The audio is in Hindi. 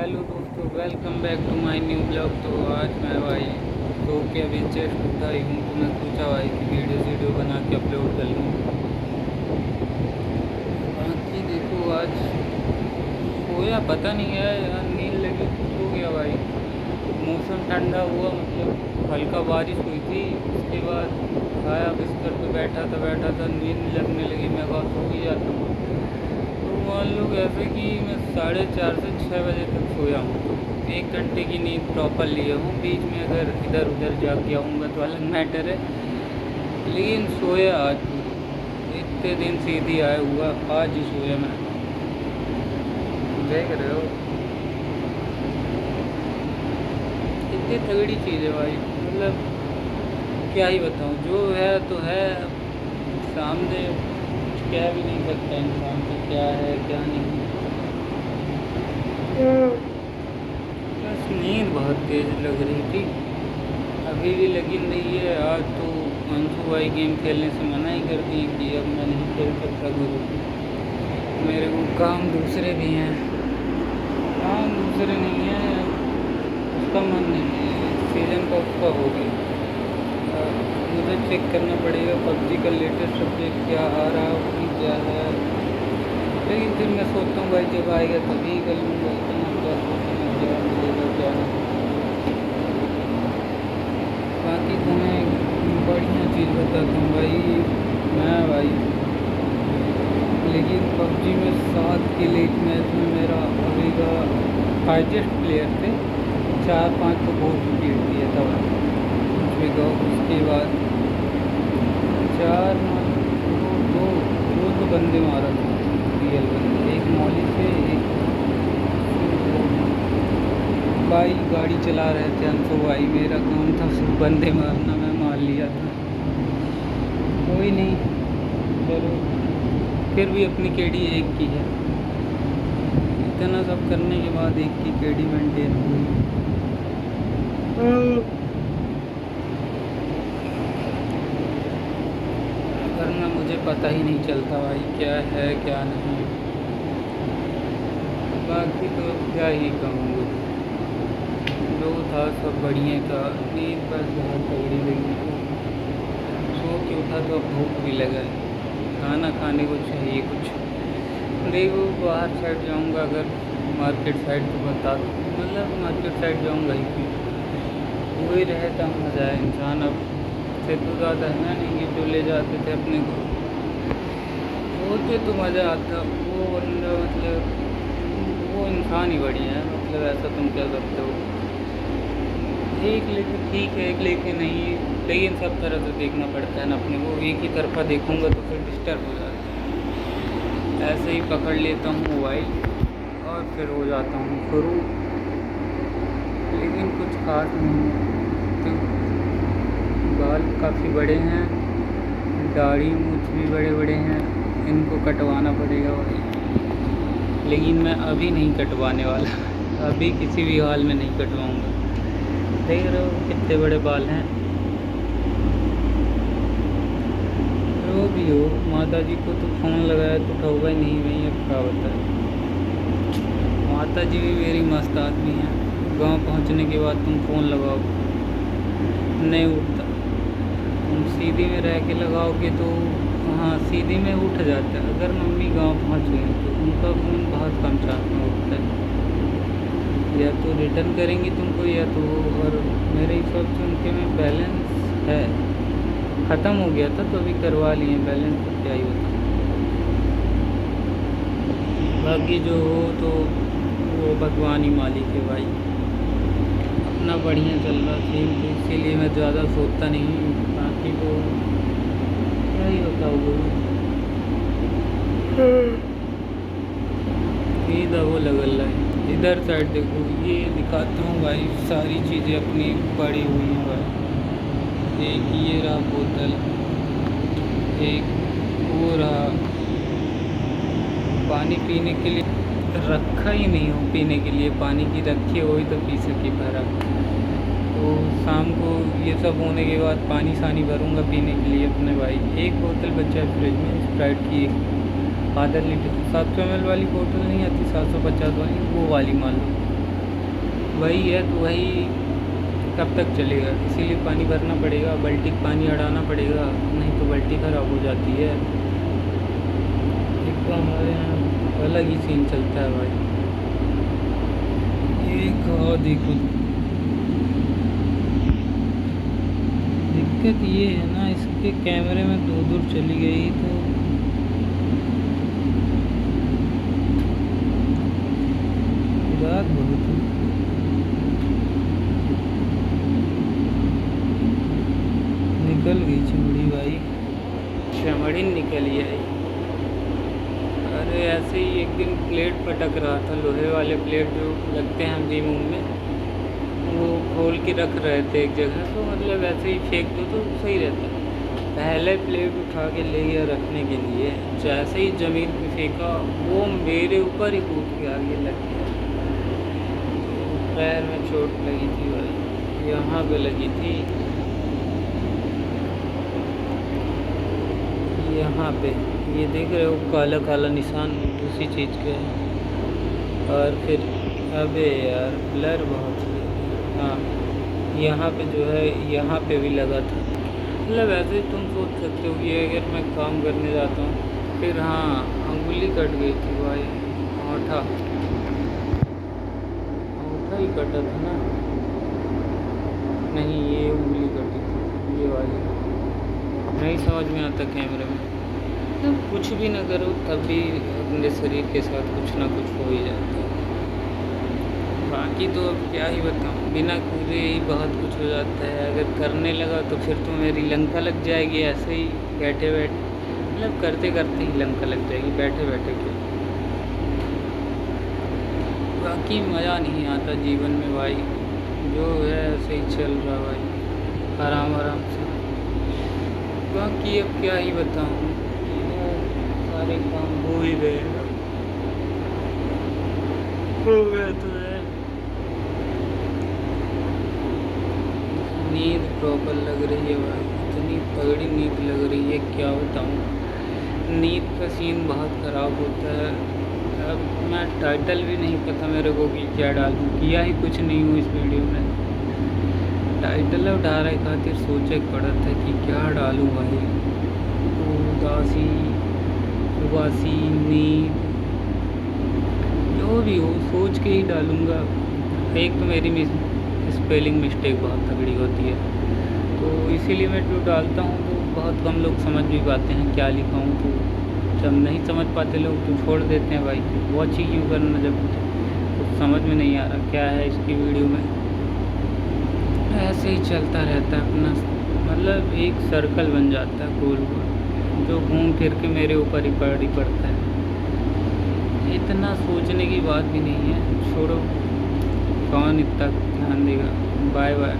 हेलो दोस्तों, welcome back to my new blog. तो आज मैं भाई सो के अभी जस्ट उठा ही हूँ, तो मैं सोचा भाई कि वीडियो बना के अपलोड कर लूँ। बाकी देखो, आज सोया पता नहीं है यार, नींद लगी तो सो गया भाई। मौसम ठंडा हुआ, मतलब हल्का बारिश हुई थी। उसके बाद आया बिस्तर पे बैठा था, नींद लगने लगी। मैं कहा सो ही जाता हूँ। तो मान लो ऐसे कि मैं 4:30 से 6 बजे तक सोया हूँ, तो 1 घंटे की नींद प्रॉपर लिया हूँ। बीच में अगर इधर उधर जाग गया हूँगा तो अलग मैटर है, लेकिन सोया आज। इतने दिन सीधी आया हुआ, आज ही सोया मैं। देख रहे हो इतनी तगड़ी चीज़ है भाई, मतलब क्या ही बताऊँ। जो है तो है, सामने कुछ कह भी नहीं सकता इंसान को क्या है क्या नहीं। बस नींद बहुत तेज़ लग रही थी, अभी भी लगी रही है। आज तो अंशु भाई गेम खेलने से मना ही कर दी कि अब मैं नहीं खेल सकता गुरु, मेरे को काम दूसरे भी हैं। काम दूसरे नहीं है, उसका मन नहीं है। सीजन का उसका हो गया। मुझे चेक करना पड़ेगा पबजी का लेटेस्ट अपडेट क्या आ रहा है, क्या है। लेकिन फिर मैं सोचता हूँ भाई, जब आएगा तभी कर लूँगा। इतना क्या सोचना क्या मिलेगा क्या नहीं। बाकी तुम्हें बढ़िया चीज़ बताता हूँ भाई, मैं भाई लेकिन पबजी में 7 किल एक मैच में मेरा अभी का हाइजेस्ट प्लेयर थे। 4-5 को बहुत पीट दिया था भाई कुछ भी कहो। उसके बाद 4 दो दो तो बंदे मारा था, रियल बंदे। एक मौली से, एक भाई गाड़ी चला रहे थे अंशु भाई। मेरा काम था सिर्फ बंदे मारना, मैं मार लिया था। कोई नहीं, चलो फिर भी अपनी केडी एक की है। इतना सब करने के बाद एक की केडी मेंटेन हुई। वरना मुझे पता ही नहीं चलता भाई क्या है क्या नहीं। बाकी तो क्या ही कहूँगा, जो था सब बढ़िया था। नींद बस बहुत तगड़ी लगी थी। सो के उठा तो अब भूख भी लगा है, खाना खाने को चाहिए कुछ। देखो बाहर साइड जाऊंगा, अगर मार्केट साइड तो बता दो, मतलब मार्केट साइड जाऊंगा ही क्यों। वही रहता मज़ा है इंसान। अब से तो ज़्यादा है ना नहीं कि जो ले जाते थे अपने को, होते तो मज़ा आता। वो बंदा मतलब वो इंसान ही बढ़िया है, मतलब ऐसा तुम क्या करते हो। एक लेके ठीक है, एक लेके नहीं, लेकिन सब तरह से देखना पड़ता है ना अपने को। एक ही तरफा देखूंगा तो फिर डिस्टर्ब हो जाता है। ऐसे ही पकड़ लेता हूँ मोबाइल और फिर हो जाता हूँ शुरू। लेकिन कुछ खास नहीं है, तो बाल काफ़ी बड़े हैं, दाढ़ी मूँछ भी बड़े बड़े हैं, इनको कटवाना पड़ेगा भाई। लेकिन मैं अभी नहीं कटवाने वाला, अभी किसी भी हाल में नहीं कटवाऊँगा। देख रहे हो कितने बड़े बाल हैं। जो भी हो, माता जी को तो फ़ोन लगाया तो उठाऊंगा ही नहीं भाई, अब क्या बताए। माता जी भी मेरी मस्त आदमी हैं। गांव पहुंचने के बाद तुम फ़ोन लगाओ नहीं उठता, तुम सीधी में रह के लगाओगे तो हाँ सीधी में उठ जाता है। अगर मम्मी गांव पहुंच गई तो उनका फ़ोन बहुत कम चांस में उठता है, या तो रिटर्न करेंगी तुमको या तो। और मेरे हिसाब से उनके में बैलेंस है, ख़त्म हो गया था तो अभी करवा लिए बैलेंस, तो क्या ही होता। बाकी जो हो तो वो भगवान ही मालिक है भाई। अपना बढ़िया चल रहा सीन, तो इसीलिए मैं ज़्यादा सोचता नहीं। बाकी तो क्या ही बताओ, ईद वो लगल है। इधर साइड देखो, ये दिखाता हूँ भाई, सारी चीज़ें अपनी पड़ी हुई हैं भाई। एक ये रहा बोतल, एक वो रहा पानी पीने के लिए, रखा ही नहीं हो पीने के लिए, पानी की रखी हो ही तो पी सके भरा। तो शाम को ये सब होने के बाद पानी सानी भरूंगा पीने के लिए अपने भाई। एक बोतल बचा है फ्रिज में स्प्राइट की, एक आधा लीटर 700 ml वाली बोतल नहीं आती, 750 वाली, वो वाली मान लो। वही है तो वही कब तक चलेगा, इसीलिए पानी भरना पड़ेगा, बाल्टी का पानी अड़ाना पड़ेगा, नहीं तो बाल्टी ख़राब हो जाती है। एक तो हमारे यहाँ अलग ही सीन चलता है भाई। एक और देखो, दिक्कत ये है ना, इसके कैमरे में दूर चली गई तो रात बहुत है। निकल गई चिमड़ी भाई, चमड़ी निकल आई। अरे ऐसे ही एक दिन प्लेट पटक रहा था, लोहे वाले प्लेट जो लगते हैं बीम में, वो खोल के रख रहे थे एक जगह, तो मतलब ऐसे ही फेंक दो तो सही रहता है। पहले प्लेट उठा के ले गया रखने के लिए, जैसे ही ज़मीन पे फेंका वो मेरे ऊपर ही कूद के आगे लग गया। तो पैर में चोट लगी थी भाई, यहाँ पे लगी थी, यहाँ पे ये देख रहे हो काला काला निशान, उसी चीज़ के है। और फिर अबे यार ब्लर बहुत है। हाँ, यहाँ पे जो है, यहाँ पे भी लगा था। मतलब ऐसे ही तुम सोच सकते हो कि अगर मैं काम करने जाता हूँ, फिर हाँ अंगुली कट गई थी भाई, औंठा ही कटा था ना, नहीं ये उंगली कटी थी, ये वाली। नहीं समझ में आता कैमरे में, तो कुछ भी ना करो तब भी अपने शरीर के साथ कुछ ना कुछ हो ही जाता है। बाकी तो अब क्या ही बताऊँ, बिना करे ही बहुत कुछ हो जाता है। अगर करने लगा तो फिर तो मेरी लंका लग जाएगी, ऐसे ही बैठे बैठे, मतलब करते करते ही लंका लग जाएगी, बैठे बैठे क्यों। बाकी मज़ा नहीं आता जीवन में भाई, जो है ऐसे ही चल रहा भाई, आराम आराम से। बाकी अब क्या ही बताऊँ, सारे काम हो ही गए, हो गया तो है। नींद प्रॉपर लग रही है भाई, इतनी तगड़ी नींद लग रही है क्या बताऊँ। नींद का सीन बहुत ख़राब होता है। अब मैं टाइटल भी नहीं पता मेरे को कि क्या डालूँ, किया ही कुछ नहीं हूँ इस वीडियो में। टाइटल उठा रहे खातिर सोचे पड़ा था कि क्या डालूँ भाई, तो उदासी उबासी नींद जो भी हो सोच के ही डालूँगा। एक तो मेरी स्पेलिंग मिस्टेक बहुत तगड़ी होती है, तो इसीलिए मैं जो डालता हूँ तो बहुत कम लोग समझ भी पाते हैं क्या लिखा हूँ। तो जब नहीं समझ पाते लोग तो छोड़ देते हैं भाई, वॉच ही क्यों करना जब कुछ समझ में नहीं आ रहा क्या है इसकी वीडियो में। ऐसे ही चलता रहता है अपना, मतलब एक सर्कल बन जाता है गोल गोल, जो घूम फिर के मेरे ऊपर ही पड़ता है। इतना सोचने की बात भी नहीं है, छोड़ो, कौन इतना ध्यान देगा। Bye bye.